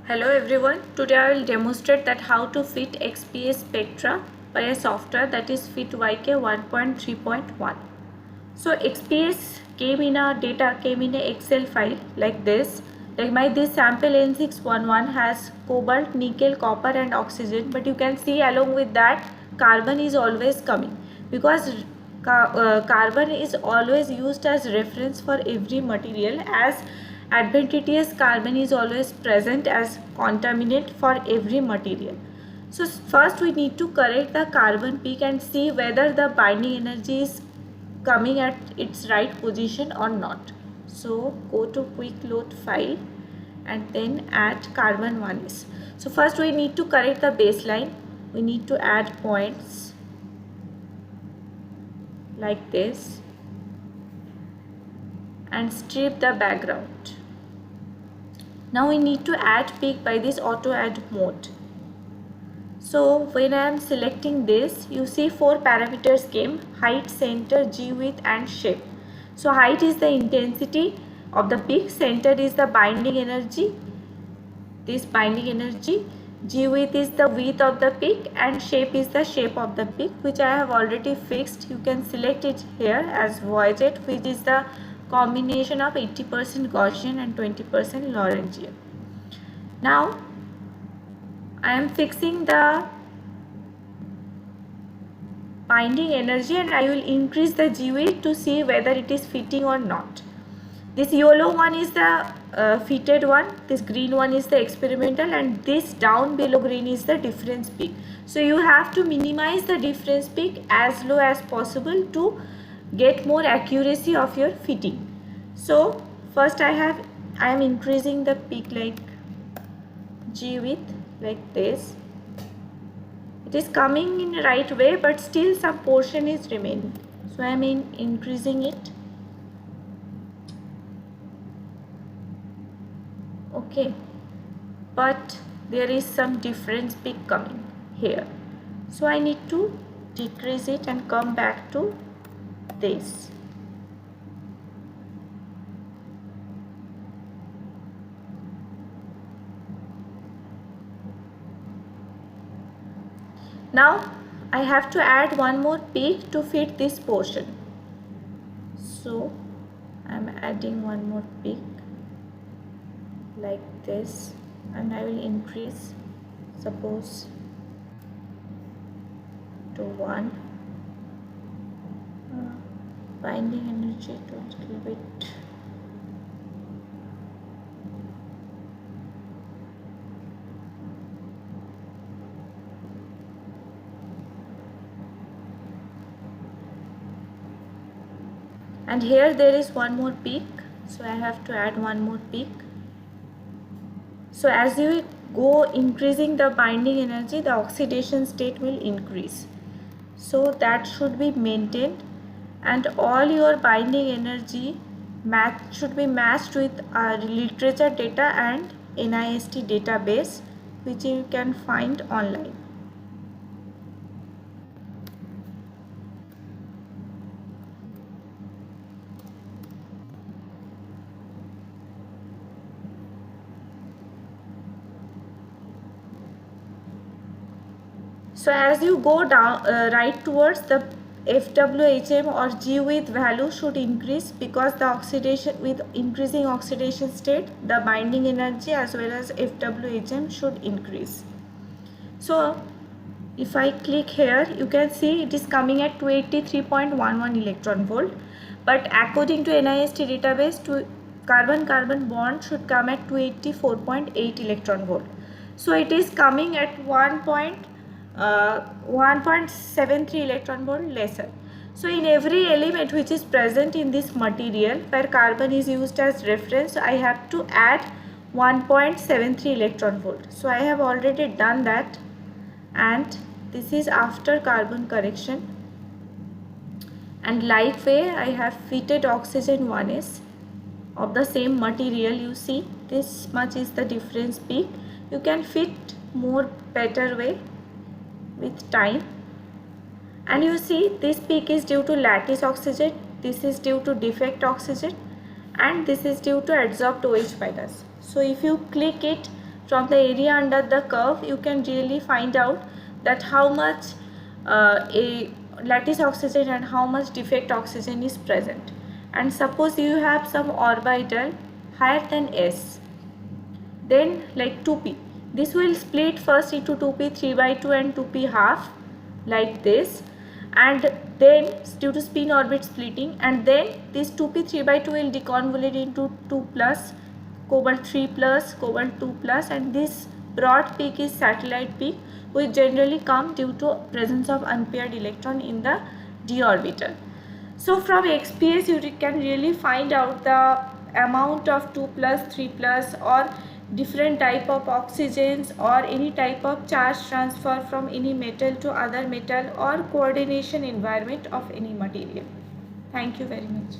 Hello everyone, today I will demonstrate that how to fit XPS Spectra by a software that is FitYK 1.3.1. So XPS came in an Excel file like this. Like this sample N611 has cobalt, nickel, copper and oxygen, but you can see along with that carbon is always coming because carbon is always used as reference for every material, as advantageous carbon is always present as contaminant for every material. So first we need to correct the carbon peak and see whether the binding energy is coming at its right position or not. So go to quick load file and then add carbon 1s. So first we need to correct the baseline. We need to add points like this and strip the background. Now we need to add peak by this auto add mode. So when I am selecting this, you see 4 parameters came: height, center, G width and shape. So height is the intensity of the peak, center is the binding energy, this binding energy, G width is the width of the peak and shape is the shape of the peak, which I have already fixed. You can select it here as Voyaget, which is the combination of 80% Gaussian and 20% Lorentzian. Now I am fixing the binding energy and I will increase the G width to see whether it is fitting or not. This yellow one is the fitted one, this green one is the experimental, and this down below green is the difference peak. So you have to minimize the difference peak as low as possible to get more accuracy of your fitting. So first I am increasing the peak like G width like this. It is coming in the right way, but still some portion is remaining. So I am increasing it. Okay, but there is some difference peak coming here. So I need to decrease it and come back to this. Now I have to add one more peak to fit this portion. So I am adding one more peak like this and I will increase, suppose to 1, binding energy to a little bit. And here there is one more peak, so I have to add one more peak. So as you go increasing the binding energy, the oxidation state will increase. So that should be maintained, and all your binding energy should be matched with literature data and NIST database, which you can find online. So as you go down right towards the FWHM or G width value should increase, because the oxidation, with increasing oxidation state, the binding energy as well as FWHM should increase. So if I click here, you can see it is coming at 283.11 electron volt, but according to NIST database, to carbon-carbon bond should come at 284.8 electron volt. So it is coming at 1.73 electron volt lesser. So in every element which is present in this material where carbon is used as reference, I have to add 1.73 electron volt. So I have already done that, and this is after carbon correction. And like way I have fitted oxygen 1s of the same material. You see this much is the difference peak. You can fit more better way with time, and you see this peak is due to lattice oxygen, this is due to defect oxygen, and this is due to adsorbed OH minus. So if you click it from the area under the curve, you can really find out that how much a lattice oxygen and how much defect oxygen is present. And suppose you have some orbital higher than s, then like 2p, this will split first into 2p 3/2 and 2p half like this, and then due to spin orbit splitting, and then this 2p 3/2 will deconvolute into 2 plus, cobalt 3 plus, cobalt 2 plus, and this broad peak is satellite peak, which generally come due to presence of unpaired electron in the d orbital. So from XPS you can really find out the amount of 2 plus, 3 plus, or different type of oxygens, or any type of charge transfer from any metal to other metal, or coordination environment of any material. Thank you very much.